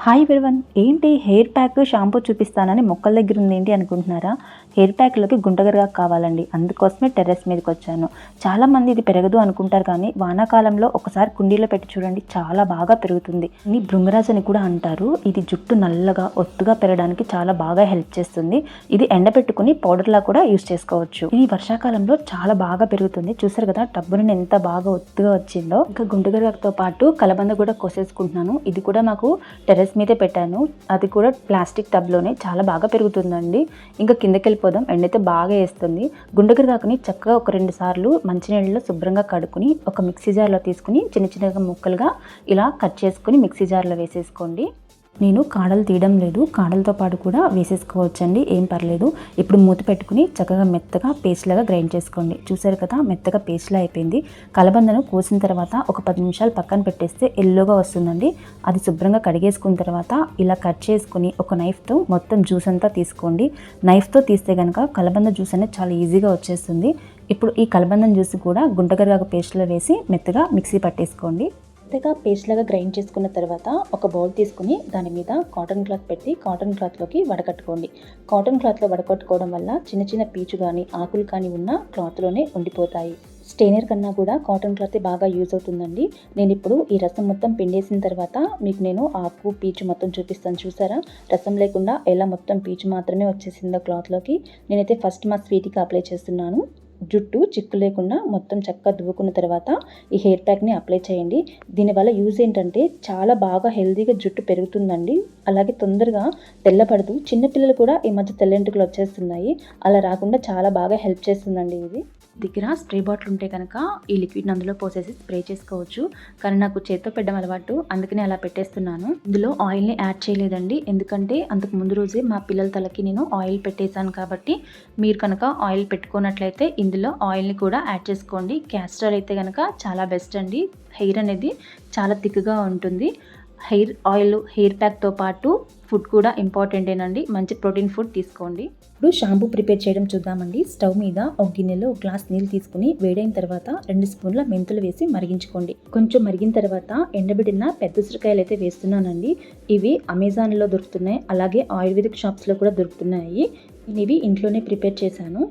Hi everyone, ఏంటి hair pack shampoo చూపిస్తానని మొక్కల దగ్గర ఉంది ఏంటి అనుకుంటున్నారా? హెయిర్ ప్యాక్లోకి గుంటగరగా కావాలండి, అందుకోసమే టెర్రస్ మీదకి వచ్చాను. చాలామంది ఇది పెరగదు అనుకుంటారు, కానీ వానాకాలంలో ఒకసారి కుండీలో పెట్టి చూడండి, చాలా బాగా పెరుగుతుంది. ఇది భృంగరాజ్ అని కూడా అంటారు. ఇది జుట్టు నల్లగా ఒత్తుగా పెరగడానికి చాలా బాగా హెల్ప్ చేస్తుంది. ఇది ఎండబెట్టుకుని పౌడర్లా కూడా యూస్ చేసుకోవచ్చు. ఇది వర్షాకాలంలో చాలా బాగా పెరుగుతుంది. చూసారు కదా టబ్బు నుండి ఎంత బాగా ఒత్తుగా వచ్చిందో. ఇంకా గుంటగరగతో పాటు కలబంద కూడా కోసేసుకుంటున్నాను. ఇది కూడా మాకు టెర్రస్ మీదే పెట్టాను. అది కూడా ప్లాస్టిక్ టబ్లోనే చాలా బాగా పెరుగుతుందండి. ఇంకా కిందకి వెళ్ళిపోదాం. ఎండైతే బాగా వేస్తుంది. గుండెగరగాకుని చక్కగా ఒక 2 సార్లు మంచినీళ్ళలో శుభ్రంగా కడుక్కుని ఒక మిక్సీ జార్లో తీసుకుని చిన్న చిన్నగా ముక్కలుగా ఇలా కట్ చేసుకుని మిక్సీ జార్లో వేసేసుకోండి. నేను కాడలు తీయడం లేదు, కాడలతో పాటు కూడా వేసేసుకోవచ్చండి, ఏం పర్లేదు. ఇప్పుడు మూత పెట్టుకుని చక్కగా మెత్తగా పేస్ట్ లాగా గ్రైండ్ చేసుకోండి. చూసారు కదా మెత్తగా పేస్ట్లా అయిపోయింది. కలబందను కోసిన తర్వాత ఒక 10 నిమిషాలు పక్కన పెట్టేస్తే ఎల్లోగా వస్తుందండి. అది శుభ్రంగా కడిగేసుకున్న తర్వాత ఇలా కట్ చేసుకుని ఒక నైఫ్తో మొత్తం జ్యూస్ అంతా తీసుకోండి. నైఫ్తో తీస్తే కనుక కలబంద జ్యూస్ అనేది చాలా ఈజీగా వచ్చేస్తుంది. ఇప్పుడు ఈ కలబందం జ్యూస్ కూడా గుంటగరగాకు పేస్ట్లో వేసి మెత్తగా మిక్సీ పట్టేసుకోండి. మెత్తగా పేస్ట్ లాగా గ్రైండ్ చేసుకున్న తర్వాత ఒక బౌల్ తీసుకుని దాని మీద కాటన్ క్లాత్ పెట్టి కాటన్ క్లాత్లోకి వడకట్టుకోండి. కాటన్ క్లాత్లో వడకట్టుకోవడం వల్ల చిన్న చిన్న పీచు కానీ ఆకులు కానీ ఉన్న క్లాత్లోనే ఉండిపోతాయి. స్టెయినర్ కన్నా కూడా కాటన్ క్లాత్ బాగా యూజ్ అవుతుందండి. నేను ఇప్పుడు ఈ రసం మొత్తం పిండేసిన తర్వాత మీకు నేను ఆకు పీచు మొత్తం చూపిస్తాను. చూసారా రసం లేకుండా ఎలా మొత్తం పీచు మాత్రమే వచ్చేసిందో క్లాత్లోకి. నేనైతే ఫస్ట్ మా స్వీట్కి అప్లై చేస్తున్నాను. జుట్టు చిక్కు లేకుండా మొత్తం చక్కగా దువ్వుకున్న తర్వాత ఈ హెయిర్ ప్యాక్ని అప్లై చేయండి. దీనివల్ల యూజ్ ఏంటంటే చాలా బాగా హెల్తీగా జుట్టు పెరుగుతుందండి. అలాగే తొందరగా తెల్లపడదు. చిన్నపిల్లలు కూడా ఈ మధ్య తెల్లెంటుకలు వచ్చేస్తున్నాయి. అలా రాకుండా చాలా బాగా హెల్ప్ చేస్తుందండి. ఇది దగ్గర స్ప్రే బాటిల్ ఉంటే కనుక ఈ లిక్విడ్ని అందులో పోసేసి స్ప్రే చేసుకోవచ్చు. కానీ నాకు చేత్తో పెట్టడం అలవాటు, అందుకని అలా పెట్టేస్తున్నాను. ఇందులో ఆయిల్ని యాడ్ చేయలేదండి, ఎందుకంటే అంతకు ముందు రోజే మా పిల్లల తలకి నేను ఆయిల్ పెట్టేశాను. కాబట్టి మీరు కనుక ఆయిల్ పెట్టుకున్నట్లయితే ఇందులో ఆయిల్ని కూడా యాడ్ చేసుకోండి. క్యాస్టర్ అయితే కనుక చాలా బెస్ట్ అండి. హెయిర్ అనేది చాలా థిక్గా ఉంటుంది. హెయిర్ ఆయిల్ హెయిర్ ప్యాక్తో పాటు ఫుడ్ కూడా ఇంపార్టెంటేనండి. మంచి ప్రోటీన్ ఫుడ్ తీసుకోండి. ఇప్పుడు షాంపూ ప్రిపేర్ చేయడం చూద్దామండి. స్టవ్ మీద ఒక గిన్నెలో ఒక గ్లాస్ నీళ్ళు తీసుకుని వేడైన తర్వాత 2 స్పూన్ల మెంతులు వేసి మరిగించుకోండి. కొంచెం మరిగిన తర్వాత ఎండబెట్టిన పెద్ద ఉసిరికాయలు అయితే వేస్తున్నానండి. ఇవి అమెజాన్లో దొరుకుతున్నాయి, అలాగే ఆయుర్వేదిక్ షాప్స్లో కూడా దొరుకుతున్నాయి. ఇవి ఇంట్లోనే ప్రిపేర్ చేశాను.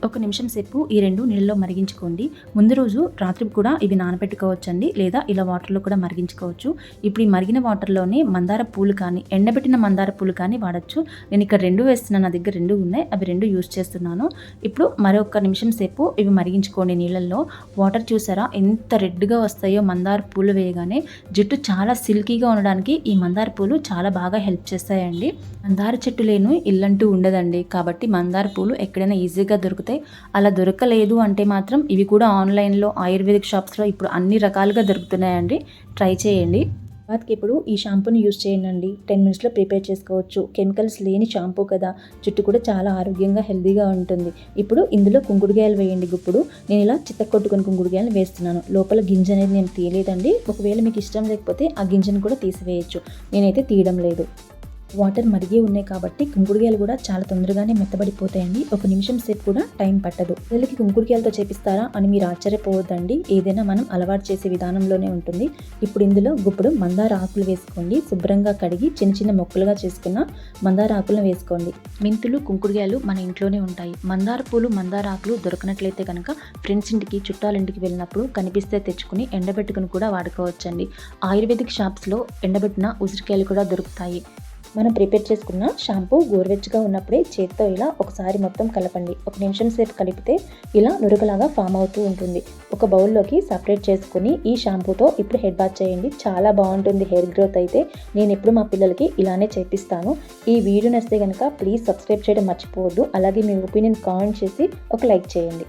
1 నిమిషం సేపు ఈ 2 నీళ్ళలో మరిగించుకోండి. ముందు రోజు రాత్రి కూడా ఇవి నానబెట్టుకోవచ్చండి, లేదా ఇలా వాటర్లో కూడా మరిగించుకోవచ్చు. ఇప్పుడు ఈ మరిగిన వాటర్లోనే మందార పూలు కానీ ఎండబెట్టిన మందార పూలు కానీ వాడచ్చు. నేను ఇక్కడ 2 వేస్తున్నాను, నా దగ్గర 2 ఉన్నాయి, అవి 2 యూజ్ చేస్తున్నాను. ఇప్పుడు మరొక నిమిషం సేపు ఇవి మరిగించుకోండి నీళ్ళల్లో. వాటర్ చూసారా ఎంత రెడ్గా వస్తాయో మందార పూలు వేయగానే. జుట్టు చాలా సిల్కీగా ఉండడానికి ఈ మందార పూలు చాలా బాగా హెల్ప్ చేస్తాయండి. మందార చెట్టు లేని ఇల్లంటూ ఉండదండి, కాబట్టి మందార పూలు ఎక్కడైనా ఈజీగా దొరుకుతాయి. అలా దొరకలేదు అంటే మాత్రం ఇవి కూడా ఆన్లైన్లో ఆయుర్వేదిక్ షాప్స్లో ఇప్పుడు అన్ని రకాలుగా దొరుకుతున్నాయండి. ట్రై చేయండి. వాటికి ఇప్పుడు ఈ షాంపూని యూజ్ చేయండి. 10 మినిట్స్లో ప్రిపేర్ చేసుకోవచ్చు. కెమికల్స్ లేని షాంపూ కదా, జుట్టు కూడా చాలా ఆరోగ్యంగా హెల్తీగా ఉంటుంది. ఇప్పుడు ఇందులో కుంకుడుకాయలు వేయండి. ఇప్పుడు నేను ఇలా చిత్తకొట్టుకుని కుంకుడుకాయలు వేస్తున్నాను. లోపల గింజ అనేది నేను తీయలేదండి. ఒకవేళ మీకు ఇష్టం లేకపోతే ఆ గింజను కూడా తీసివేయచ్చు. నేనైతే తీయడం లేదు. వాటర్ మరిగే ఉన్నాయి కాబట్టి కుంకుడుకాయలు కూడా చాలా తొందరగానే మెత్తబడిపోతాయండి. 1 నిమిషం సేపు కూడా టైం పట్టదు. పిల్లలకి కుంకుడుకాయలతో చేపిస్తారా అని మీరు ఆశ్చర్యపోవద్దండి. ఏదైనా మనం అలవాటు చేసే విధానంలోనే ఉంటుంది. ఇప్పుడు ఇందులో గుప్పుడు మందార ఆకులు వేసుకోండి. శుభ్రంగా కడిగి చిన్న చిన్న ముక్కలుగా చేసుకున్న మందార ఆకులను వేసుకోండి. మెంతులు కుంకుడుకాయలు మన ఇంట్లోనే ఉంటాయి. మందార పూలు మందార ఆకులు దొరకనట్లయితే కనుక ఫ్రెండ్స్ ఇంటికి చుట్టాలింటికి వెళ్ళినప్పుడు కనిపిస్తే తెచ్చుకుని ఎండబెట్టుకుని కూడా వాడుకోవచ్చండి. ఆయుర్వేదిక్ షాప్స్లో ఎండబెట్టిన ఉసిరికాయలు కూడా దొరుకుతాయి. మనం ప్రిపేర్ చేసుకున్న షాంపూ గోరువెచ్చగా ఉన్నప్పుడే చేత్తో ఇలా ఒకసారి మొత్తం కలపండి. 1 నిమిషం సేపు కలిపితే ఇలా నురగలాగా ఫామ్ అవుతూ ఉంటుంది. ఒక బౌల్లోకి సపరేట్ చేసుకుని ఈ షాంపూతో ఇప్పుడు హెడ్ బాత్ చేయండి. చాలా బాగుంటుంది హెయిర్ గ్రోత్ అయితే. నేను ఎప్పుడు మా పిల్లలకి ఇలానే చేపిస్తాను. ఈ వీడియో నచ్చితే కనుక ప్లీజ్ సబ్స్క్రైబ్ చేయడం మర్చిపోవద్దు. అలాగే మీ ఒపీనియన్ కామెంట్ చేసి ఒక లైక్ చేయండి.